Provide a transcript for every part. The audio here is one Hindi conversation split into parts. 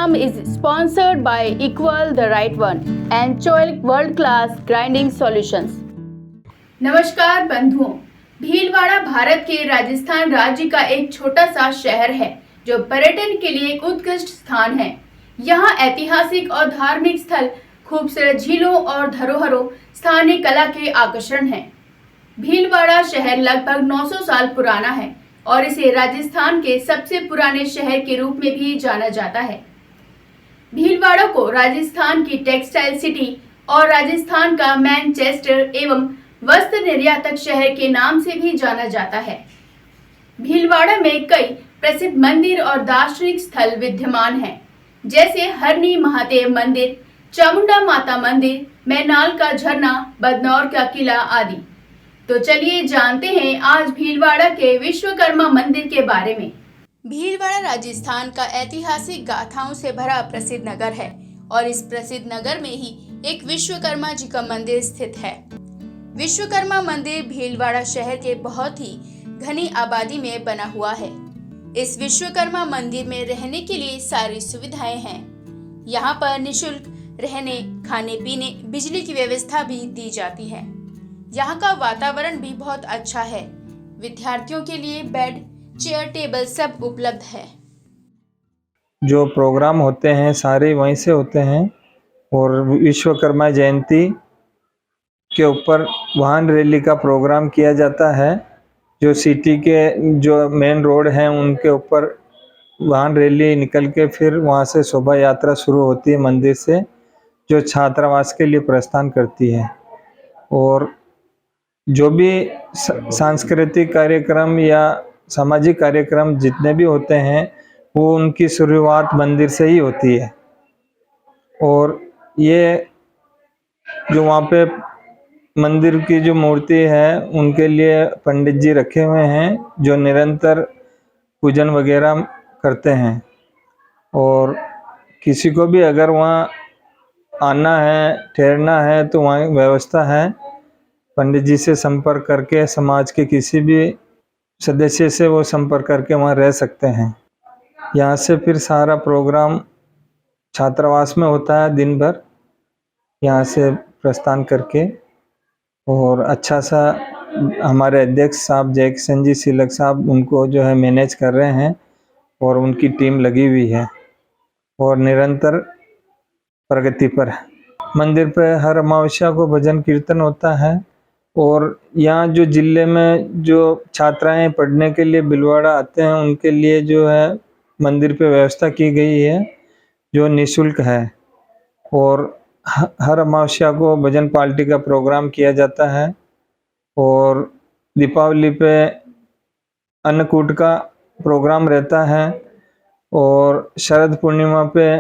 program is sponsored by Equal the Right One and Choice World Class Grinding Solutions. नमस्कार बंधुओं, भीलवाड़ा भारत के राजस्थान राज्य का एक छोटा सा शहर है जो पर्यटन के लिए एक उत्कृष्ट स्थान है। यहाँ ऐतिहासिक और धार्मिक स्थल, खूबसूरत झीलों और धरोहरों, स्थानीय कला के आकर्षण हैं। भीलवाड़ा शहर लगभग 900 साल पुराना है और इसे राजस्थान के सबसे पुराने शहर के रूप में भी जाना जाता है। भीलवाड़ा को राजस्थान की टेक्सटाइल सिटी और राजस्थान का मैनचेस्टर एवं वस्त्र निर्यातक शहर के नाम से भी जाना जाता है। भीलवाड़ा में कई प्रसिद्ध मंदिर और दार्शनिक स्थल विद्यमान हैं, जैसे हरनी महादेव मंदिर, चामुंडा माता मंदिर, मैनाल का झरना, बदनौर का किला आदि। तो चलिए जानते हैं आज भीलवाड़ा के विश्वकर्मा मंदिर के बारे में। भीलवाड़ा राजस्थान का ऐतिहासिक गाथाओं से भरा प्रसिद्ध नगर है और इस प्रसिद्ध नगर में ही एक विश्वकर्मा जी का मंदिर स्थित है। विश्वकर्मा मंदिर भीलवाड़ा शहर के बहुत ही घनी आबादी में बना हुआ है। इस विश्वकर्मा मंदिर में रहने के लिए सारी सुविधाएं हैं। यहाँ पर निःशुल्क रहने, खाने पीने, बिजली की व्यवस्था भी दी जाती है। यहाँ का वातावरण भी बहुत अच्छा है। विद्यार्थियों के लिए बेड, चेयर, टेबल सब उपलब्ध है। जो प्रोग्राम होते हैं सारे वहीं से होते हैं और विश्वकर्मा जयंती के ऊपर वाहन रैली का प्रोग्राम किया जाता है। जो सिटी के जो मेन रोड हैं उनके ऊपर वाहन रैली निकल के फिर वहाँ से शोभा यात्रा शुरू होती है मंदिर से, जो छात्रावास के लिए प्रस्थान करती है। और जो भी सांस्कृतिक कार्यक्रम या सामाजिक कार्यक्रम जितने भी होते हैं वो उनकी शुरुआत मंदिर से ही होती है। और ये जो वहाँ पे मंदिर की जो मूर्ति है उनके लिए पंडित जी रखे हुए हैं जो निरंतर पूजन वगैरह करते हैं। और किसी को भी अगर वहाँ आना है, ठहरना है तो वहाँ व्यवस्था है। पंडित जी से संपर्क करके समाज के किसी भी सदस्य से वो संपर्क करके वहाँ रह सकते हैं। यहाँ से फिर सारा प्रोग्राम छात्रावास में होता है दिन भर, यहाँ से प्रस्थान करके। और अच्छा सा हमारे अध्यक्ष साहब जय किशन जी सिलक साहब उनको जो है मैनेज कर रहे हैं और उनकी टीम लगी हुई है और निरंतर प्रगति पर है। मंदिर पे हर अमावस्या को भजन कीर्तन होता है। और यहाँ जो जिले में जो छात्राएं पढ़ने के लिए भीलवाड़ा आते हैं उनके लिए जो है मंदिर पे व्यवस्था की गई है जो निःशुल्क है। और हर अमावस्या को भजन पार्टी का प्रोग्राम किया जाता है। और दीपावली पे अन्नकूट का प्रोग्राम रहता है और शरद पूर्णिमा पे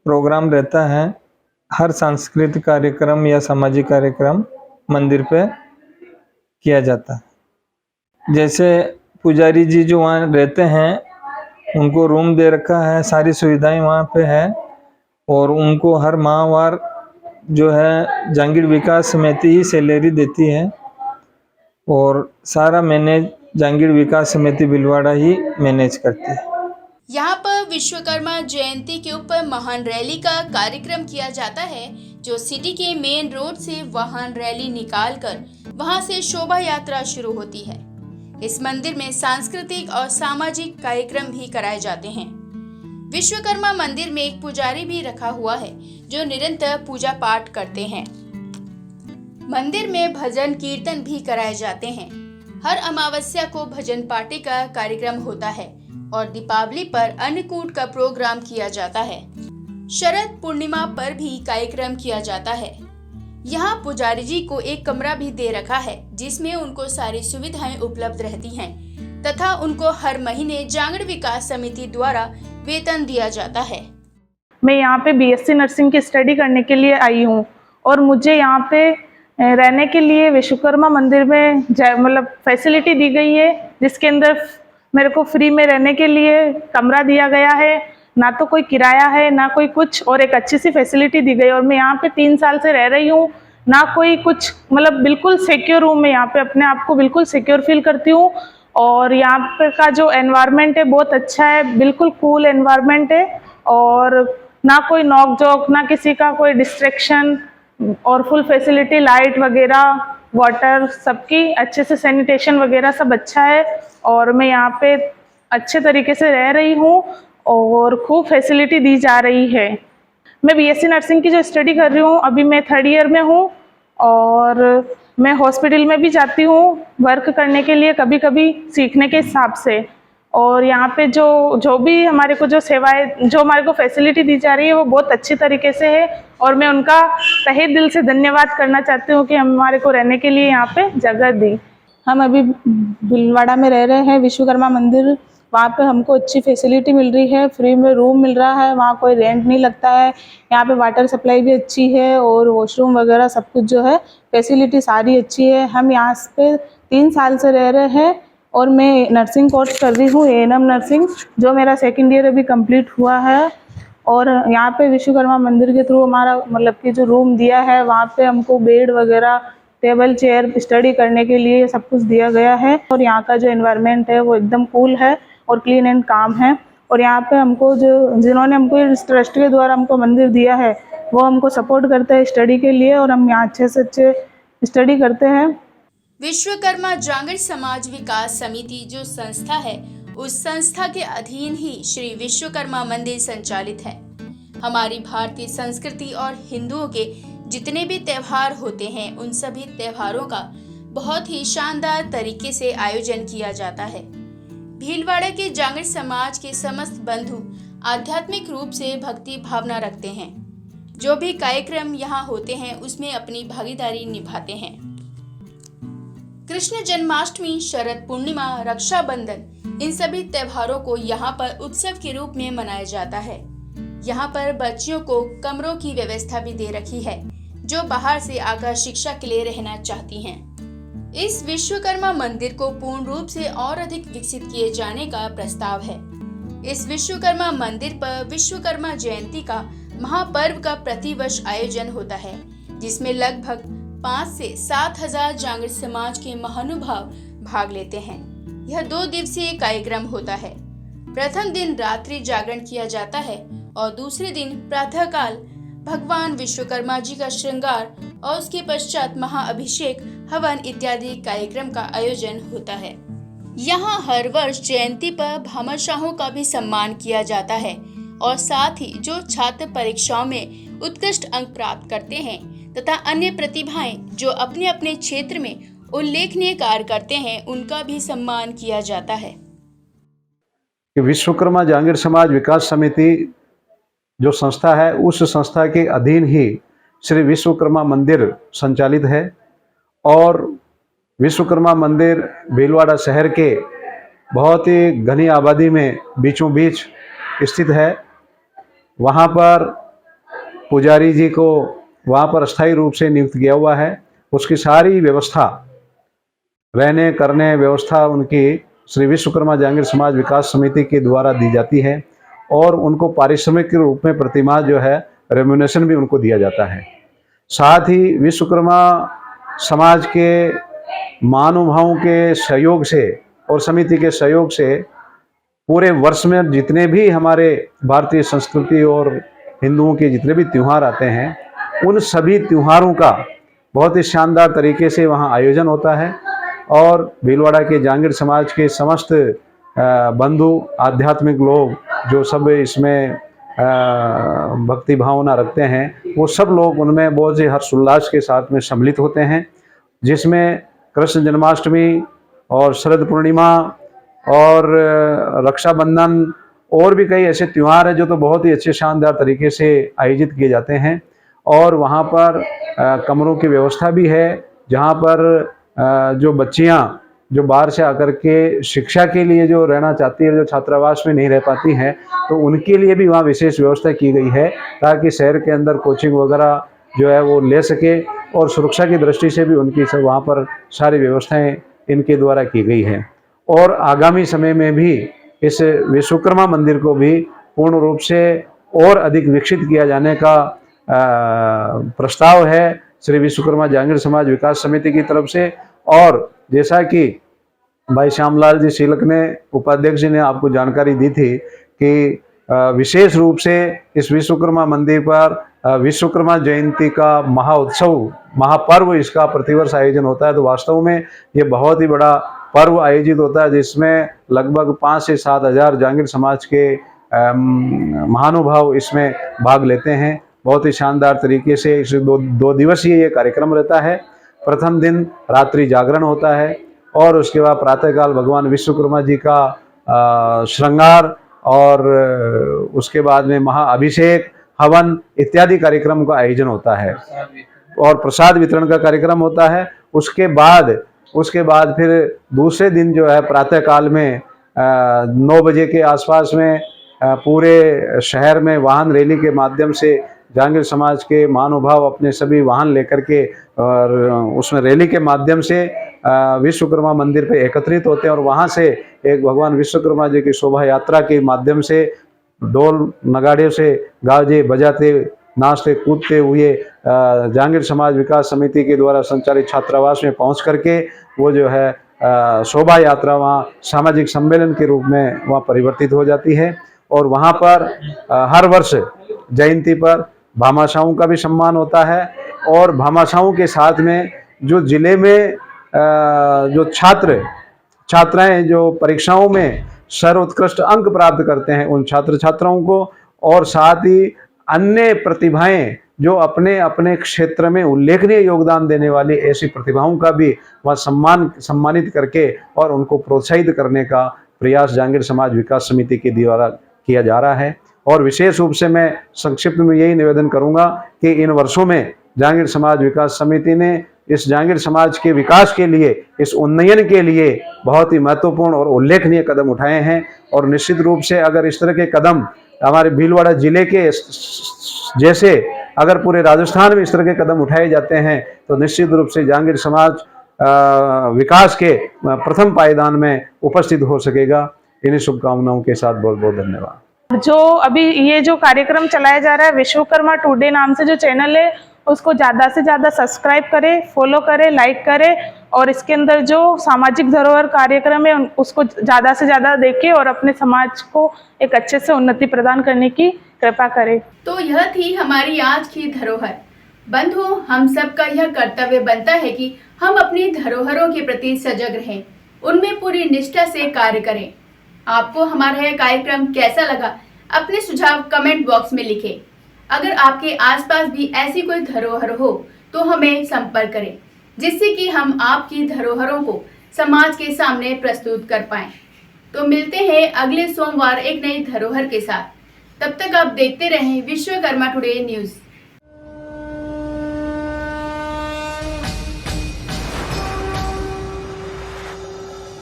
प्रोग्राम रहता है। हर सांस्कृतिक कार्यक्रम या सामाजिक कार्यक्रम मंदिर पे किया जाता है। जैसे पुजारी जी जो वहाँ रहते हैं उनको रूम दे रखा है, सारी सुविधाएं वहाँ पे है। और उनको हर माहवार जो है जहांगीर विकास समिति ही सैलरी देती है और सारा मैनेज जहांगीर विकास समिति भीलवाड़ा ही मैनेज करती है। यहाँ पर विश्वकर्मा जयंती के ऊपर महान रैली का कार्यक्रम किया जाता है, जो सिटी के मेन रोड से वाहन रैली निकालकर वहाँ से शोभा यात्रा शुरू होती है। इस मंदिर में सांस्कृतिक और सामाजिक कार्यक्रम भी कराए जाते हैं। विश्वकर्मा मंदिर में एक पुजारी भी रखा हुआ है जो निरंतर पूजा पाठ करते हैं। मंदिर में भजन कीर्तन भी कराए जाते हैं। हर अमावस्या को भजन पार्टी का कार्यक्रम होता है और दीपावली पर अन्नकूट का प्रोग्राम किया जाता है। शरद पूर्णिमा पर भी कार्यक्रम किया जाता है। यहाँ पुजारी जी को एक कमरा भी दे रखा है जिसमें उनको सारी सुविधाएं उपलब्ध रहती हैं तथा उनको हर महीने जांगड़ विकास समिति द्वारा वेतन दिया जाता है। मैं यहाँ पे बीएससी नर्सिंग की स्टडी करने के लिए आई हूँ और मुझे यहाँ पे रहने के लिए विश्वकर्मा मंदिर में मतलब फैसिलिटी दी गई है, जिसके अंदर मेरे को फ्री में रहने के लिए कमरा दिया गया है। ना तो कोई किराया है ना कोई कुछ, और एक अच्छी सी फैसिलिटी दी गई। और मैं यहाँ पे 3 साल से रह रही हूँ, ना कोई कुछ, मतलब बिल्कुल सिक्योर हूँ। मैं यहाँ पे अपने आप को बिल्कुल सिक्योर फील करती हूँ। और यहाँ पे का जो एनवायरनमेंट है बहुत अच्छा है, बिल्कुल कूल एनवायरनमेंट है। और ना कोई नोक झोंक, ना किसी का कोई डिस्ट्रैक्शन, और फुल फैसिलिटी, लाइट वगैरह, वाटर, सबकी अच्छे से सैनिटेशन वगैरह सब अच्छा है। और मैं यहाँ पे अच्छे तरीके से रह रही हूँ और खूब फैसिलिटी दी जा रही है। मैं बीएससी नर्सिंग की जो स्टडी कर रही हूँ, अभी मैं 3rd ईयर में हूँ और मैं हॉस्पिटल में भी जाती हूँ वर्क करने के लिए, कभी कभी सीखने के हिसाब से। और यहाँ पे जो भी हमारे को जो सेवाएं, जो हमारे को फैसिलिटी दी जा रही है वो बहुत अच्छी तरीके से है और मैं उनका तहे दिल से धन्यवाद करना चाहती हूँ कि हमारे को रहने के लिए यहाँ पे जगह दी। हम अभी भीलवाड़ा में रह रहे हैं, विश्वकर्मा मंदिर। वहाँ पे हमको अच्छी फैसिलिटी मिल रही है, फ्री में रूम मिल रहा है, वहाँ कोई रेंट नहीं लगता है। यहाँ पे वाटर सप्लाई भी अच्छी है और वॉशरूम वगैरह सब कुछ जो है फैसिलिटी सारी अच्छी है। हम यहाँ पे 3 साल से रह रहे हैं और मैं नर्सिंग कोर्स कर रही हूँ, एएनएम नर्सिंग, जो मेरा 2nd ईयर अभी कंप्लीट हुआ है। और यहाँ पे विश्वकर्मा मंदिर के थ्रू हमारा मतलब कि जो रूम दिया है, वहाँ पे हमको बेड वगैरह, टेबल चेयर, स्टडी करने के लिए सब कुछ दिया गया है। और यहाँ का जो एनवायरनमेंट है वो एकदम कूल है और क्लीन एंड काम है। और यहाँ पे हमको जिन्होंने हमको इस ट्रस्ट के द्वारा हमको मंदिर दिया है वो हमको सपोर्ट करते हैं स्टडी के लिए और हम यहाँ अच्छे से अच्छे स्टडी करते हैं। विश्वकर्मा जांगड़ समाज विकास समिति जो संस्था है, उस संस्था के अधीन ही श्री विश्वकर्मा मंदिर संचालित है। हमारी भारतीय संस्कृति और हिंदुओं के जितने भी त्योहार होते हैं, उन सभी त्योहारों का बहुत ही शानदार तरीके से आयोजन किया जाता है। भीलवाड़ा के जांगड़ समाज के समस्त बंधु आध्यात्मिक रूप से भक्ति भावना रखते हैं। जो भी कार्यक्रम यहाँ होते हैं उसमें अपनी भागीदारी निभाते हैं। कृष्ण जन्माष्टमी, शरद पूर्णिमा, रक्षाबंधन, इन सभी त्योहारों को यहाँ पर उत्सव के रूप में मनाया जाता है। यहाँ पर बच्चियों को कमरों की व्यवस्था भी दे रखी है जो बाहर से आकर शिक्षा के लिए रहना चाहती हैं। इस विश्वकर्मा मंदिर को पूर्ण रूप से और अधिक विकसित किए जाने का प्रस्ताव है। इस विश्वकर्मा मंदिर पर विश्वकर्मा जयंती का महापर्व का प्रतिवर्ष आयोजन होता है, जिसमें लगभग 5 से 7 हजार जांगड़ समाज के महानुभाव भाग लेते हैं। यह 2 दिवसीय कार्यक्रम होता है। प्रथम दिन रात्रि जागरण किया जाता है और दूसरे दिन प्रातःकाल भगवान विश्वकर्मा जी का श्रृंगार और उसके पश्चात महाअभिषेक, हवन इत्यादि कार्यक्रम का आयोजन होता है। यहाँ हर वर्ष जयंती पर भामाशाहों का भी सम्मान किया जाता है और साथ ही जो छात्र परीक्षाओं में उत्कृष्ट अंक प्राप्त करते हैं तथा अन्य प्रतिभाएं जो अपने अपने क्षेत्र में उल्लेखनीय कार्य करते हैं, उनका भी सम्मान किया जाता है। विश्वकर्मा जांगड़ समाज विकास समिति जो संस्था है, उस संस्था के अधीन ही श्री विश्वकर्मा मंदिर संचालित है और विश्वकर्मा मंदिर भीलवाड़ा शहर के बहुत ही घनी आबादी में बीचों बीच स्थित है। वहाँ पर पुजारी जी को वहाँ पर अस्थायी रूप से नियुक्त किया हुआ है। उसकी सारी व्यवस्था, रहने करने व्यवस्था उनकी श्री विश्वकर्मा जांगड़ समाज विकास समिति के द्वारा दी जाती है और उनको पारिश्रमिक के रूप में प्रतिमाह जो है रेम्यूनेशन भी उनको दिया जाता है। साथ ही विश्वकर्मा समाज के महानुभावों के सहयोग से और समिति के सहयोग से पूरे वर्ष में जितने भी हमारे भारतीय संस्कृति और हिंदुओं के जितने भी त्यौहार आते हैं, उन सभी त्योहारों का बहुत ही शानदार तरीके से वहाँ आयोजन होता है। और भीलवाड़ा के जांगड़ समाज के समस्त बंधु आध्यात्मिक लोग जो सब इसमें भक्ति भावना रखते हैं, वो सब लोग उनमें बहुत से हर्षोल्लास के साथ में सम्मिलित होते हैं, जिसमें कृष्ण जन्माष्टमी और शरद पूर्णिमा और रक्षाबंधन और भी कई ऐसे त्यौहार हैं जो तो बहुत ही अच्छे शानदार तरीके से आयोजित किए जाते हैं। और वहाँ पर कमरों की व्यवस्था भी है, जहाँ पर जो बच्चियाँ जो बाहर से आकर के शिक्षा के लिए जो रहना चाहती है, जो छात्रावास में नहीं रह पाती हैं, तो उनके लिए भी वहाँ विशेष व्यवस्था की गई है ताकि शहर के अंदर कोचिंग वगैरह जो है वो ले सके और सुरक्षा की दृष्टि से भी उनकी सब वहाँ पर सारी व्यवस्थाएं इनके द्वारा की गई है। और आगामी समय में भी इस विश्वकर्मा मंदिर को भी पूर्ण रूप से और अधिक विकसित किया जाने का प्रस्ताव है श्री विश्वकर्मा जांगड़ समाज विकास समिति की तरफ से। और जैसा कि भाई श्यामलाल जी शीलक ने, उपाध्यक्ष जी ने आपको जानकारी दी थी कि विशेष रूप से इस विश्वकर्मा मंदिर पर विश्वकर्मा जयंती का महाउत्सव महापर्व इसका प्रतिवर्ष आयोजन होता है। तो वास्तव में ये बहुत ही बड़ा पर्व आयोजित होता है जिसमें लगभग 5 से 7 हज़ार जांगीर समाज के महानुभाव इसमें भाग लेते हैं। बहुत ही शानदार तरीके से इस दो दिवसीय ये कार्यक्रम रहता है। प्रथम दिन रात्रि जागरण होता है और उसके बाद प्रातःकाल भगवान विश्वकर्मा जी का श्रृंगार और उसके बाद में महाअभिषेक हवन इत्यादि कार्यक्रम का आयोजन होता है और प्रसाद वितरण का कार्यक्रम होता है। उसके बाद फिर दूसरे दिन जो है प्रातःकाल में 9 बजे के आसपास में पूरे शहर में वाहन रैली के माध्यम से जांगीर समाज के महानुभाव अपने सभी वाहन लेकर के और उसमें रैली के माध्यम से विश्वकर्मा मंदिर पे एकत्रित होते हैं और वहाँ से एक भगवान विश्वकर्मा जी की शोभा यात्रा के माध्यम से ढोल नगाड़े से गाजे बजाते नाचते कूदते हुए जांगीर समाज विकास समिति के द्वारा संचालित छात्रावास में पहुँच करके वो जो है शोभा यात्रा वहाँ सामाजिक सम्मेलन के रूप में वहाँ परिवर्तित हो जाती है। और वहाँ पर हर वर्ष जयंती पर भामाशाहों का भी सम्मान होता है और भामाशाहों के साथ में जो जिले में जो छात्राएं जो परीक्षाओं में सर्वोत्कृष्ट अंक प्राप्त करते हैं उन छात्र छात्राओं को और साथ ही अन्य प्रतिभाएं जो अपने अपने क्षेत्र में उल्लेखनीय योगदान देने वाली ऐसी प्रतिभाओं का भी वह सम्मानित करके और उनको प्रोत्साहित करने का प्रयास जांगीर समाज विकास समिति के द्वारा किया जा रहा है। और विशेष रूप से मैं संक्षिप्त में यही निवेदन करूंगा कि इन वर्षों में जांगीर समाज विकास समिति ने इस जांगीर समाज के विकास के लिए इस उन्नयन के लिए बहुत ही महत्वपूर्ण और उल्लेखनीय कदम उठाए हैं और निश्चित रूप से अगर इस तरह के कदम हमारे भीलवाड़ा जिले के जैसे अगर पूरे राजस्थान में इस तरह के कदम उठाए जाते हैं तो निश्चित रूप से जांगीर समाज विकास के प्रथम पायदान में उपस्थित हो सकेगा। इन्हीं शुभकामनाओं के साथ बहुत बहुत धन्यवाद। जो अभी ये जो कार्यक्रम चलाया जा रहा है विश्वकर्मा टुडे नाम से जो चैनल है उसको ज़्यादा से ज़्यादा सब्सक्राइब करें, फॉलो करें, लाइक करें और इसके अंदर जो सामाजिक धरोहर कार्यक्रम है उसको ज़्यादा से ज़्यादा देखें और अपने समाज को एक अच्छे से उन्नति प्रदान करने की कृपा करें। तो यह थी हमारी आज की धरोहर। बंधुओं, हम सबका यह कर्तव्य बनता है कि हम अपनी धरोहरों के प्रति सजग रहें, उनमें पूरी निष्ठा से कार्य करें। आपको हमारा यह कार्यक्रम कैसा लगा अपने सुझाव कमेंट बॉक्स में लिखें। अगर आपके आसपास भी ऐसी कोई धरोहर हो तो हमें संपर्क करें जिससे कि हम आपकी धरोहरों को समाज के सामने प्रस्तुत कर पाएं। तो मिलते हैं अगले सोमवार एक नई धरोहर के साथ। तब तक आप देखते रहें Vishwakarma today news.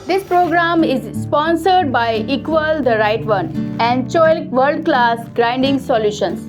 This program is sponsored by Equal the Right One and Choilik World Class Grinding Solutions.